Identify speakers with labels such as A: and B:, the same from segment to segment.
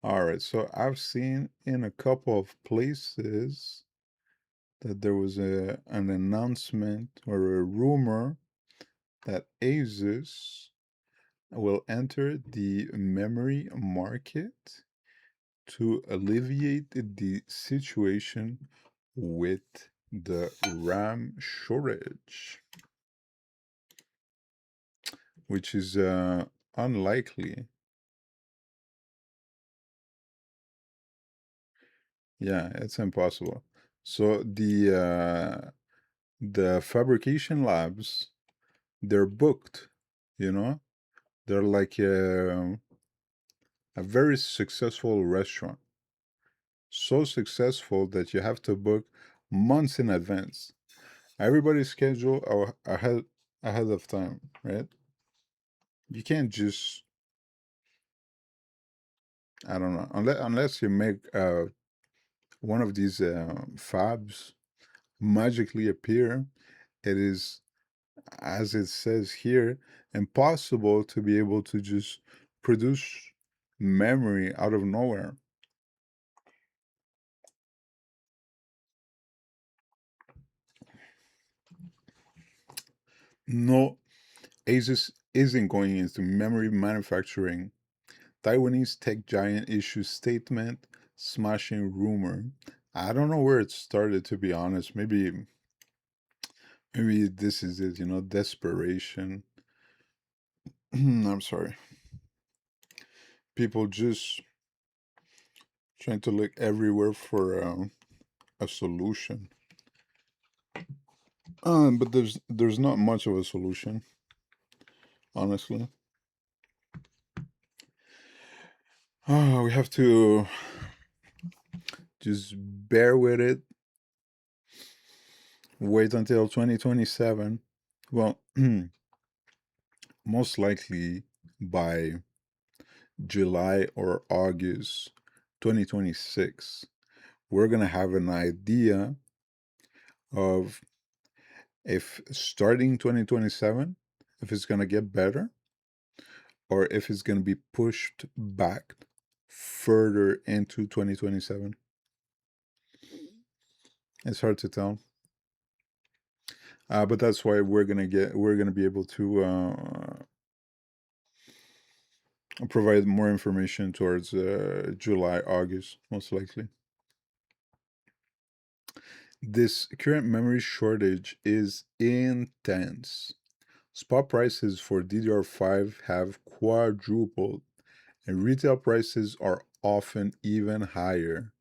A: All right, so I've seen in a couple of places that there was an announcement or a rumor that ASUS will enter the memory market to alleviate the situation with the RAM shortage, which is unlikely. Yeah, it's impossible. So the fabrication labs, they're booked, you know? They're like a very successful restaurant. So successful that you have to book months in advance. Everybody's schedule ahead of time, right? You can't just, I don't know, unless you make one of these fabs magically appear. It is, as it says here, impossible to be able to just produce memory out of nowhere. No, ASUS isn't going into memory manufacturing. Taiwanese tech giant issues statement, smashing rumor. I don't know where it started, to be honest. Maybe this is it, desperation. I'm sorry. People just trying to look everywhere for a solution. But there's not much of a solution, honestly. We have to just bear with it. Wait until 2027. Well, most likely by July or August 2026, we're gonna have an idea of if starting 2027, if it's gonna get better or if it's gonna be pushed back further into 2027. It's hard to tell. But that's why we're gonna be able to provide more information towards July, August, most likely. This current memory shortage is intense. Spot prices for DDR5 have quadrupled, and retail prices are often even higher.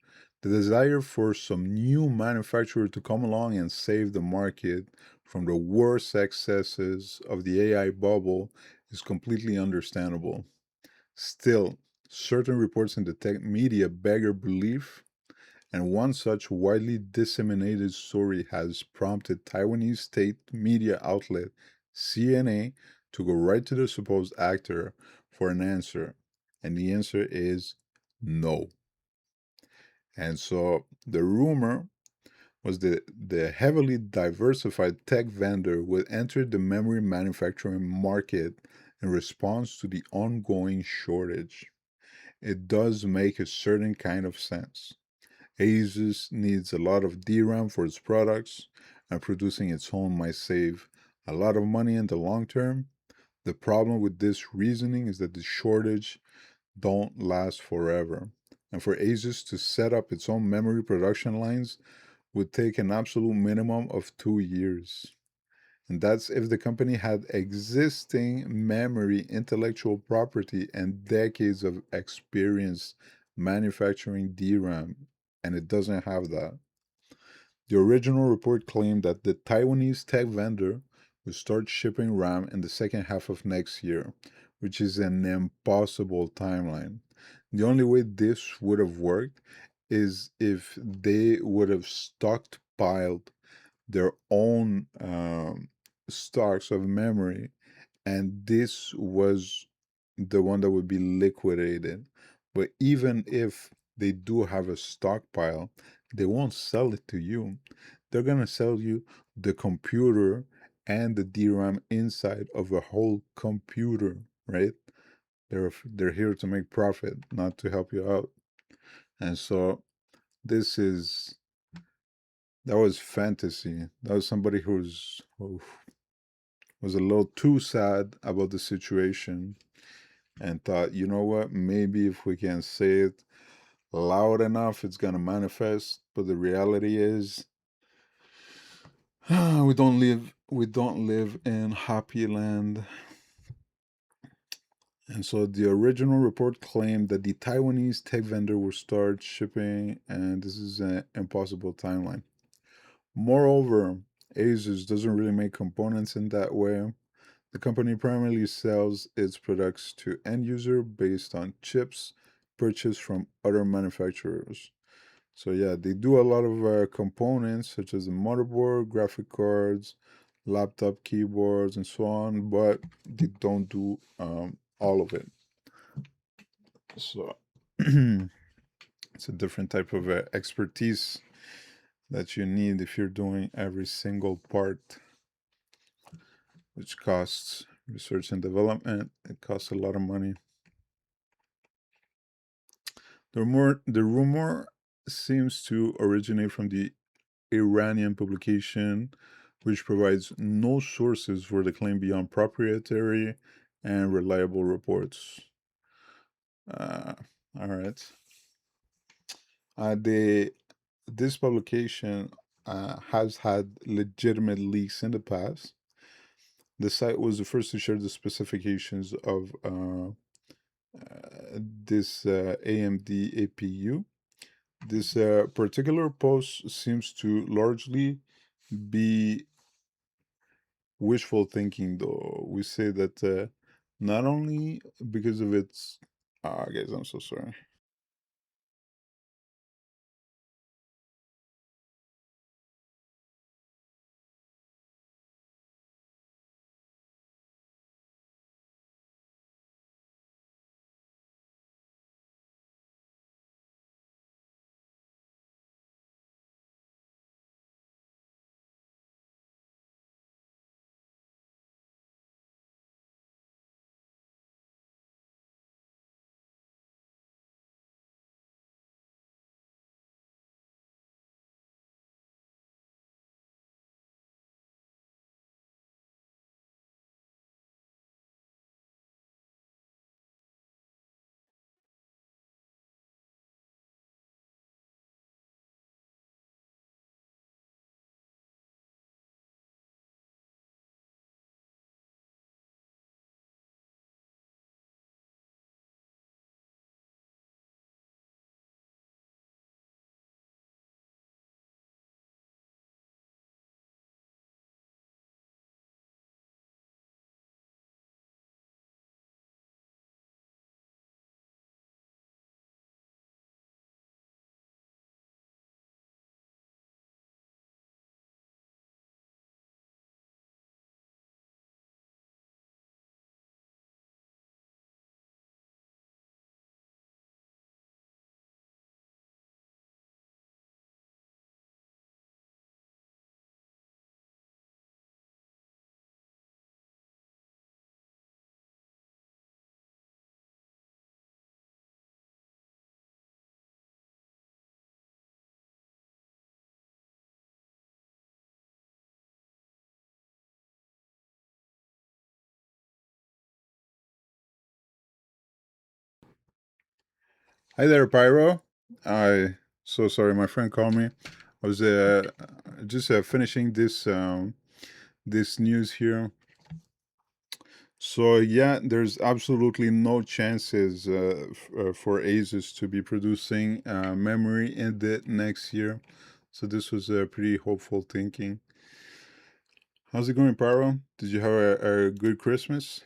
A: The desire for some new manufacturer to come along and save the market from the worst excesses of the AI bubble is completely understandable. Still, certain reports in the tech media beggar belief, and one such widely disseminated story has prompted Taiwanese state media outlet CNA to go right to the supposed actor for an answer. And the answer is no. And so the rumor was that the heavily diversified tech vendor would enter the memory manufacturing market in response to the ongoing shortage. It does make a certain kind of sense. ASUS needs a lot of DRAM for its products, and producing its own might save a lot of money in the long term. The problem with this reasoning is that the shortage don't last forever. And for ASUS to set up its own memory production lines would take an absolute minimum of 2 years. And that's if the company had existing memory intellectual property and decades of experience manufacturing DRAM, and it doesn't have that. The original report claimed that the Taiwanese tech vendor would start shipping RAM in the second half of next year, which is an impossible timeline. The only way this would have worked is if they would have stockpiled their own stocks of memory, and this was the one that would be liquidated. But even if they do have a stockpile, they won't sell it to you. They're gonna sell you the computer and the DRAM inside of a whole computer, right? They're here to make profit, not to help you out. And so this is that was fantasy. That was somebody who was a little too sad about the situation and thought, you know what, maybe if we can say it loud enough, it's gonna manifest. But the reality is, we don't live in happy land. And so the original report claimed that the Taiwanese tech vendor will start shipping, and this is an impossible timeline. Moreover, ASUS doesn't really make components in that way. The company primarily sells its products to end user based on chips purchased from other manufacturers. So yeah, they do a lot of components such as the motherboard, graphic cards, laptop keyboards, and so on, but they don't do all of it. So it's a different type of expertise that you need if you're doing every single part, which costs research and development. It costs a lot of money. The rumor seems to originate from the Iranian publication, which provides no sources for the claim beyond proprietary and reliable reports. Uh, all right. The This publication has had legitimate leaks in the past. The site was the first to share the specifications of this AMD APU. This particular post seems to largely be wishful thinking, though. We say that not only because of its. Ah, guys, I'm so sorry. Hi there, Pyro. I so sorry, my friend called me. I was just finishing this news here. So yeah, there's absolutely no chances for ASUS to be producing memory in the next year. So this was pretty hopeful thinking. How's it going, Pyro? Did you have a good Christmas?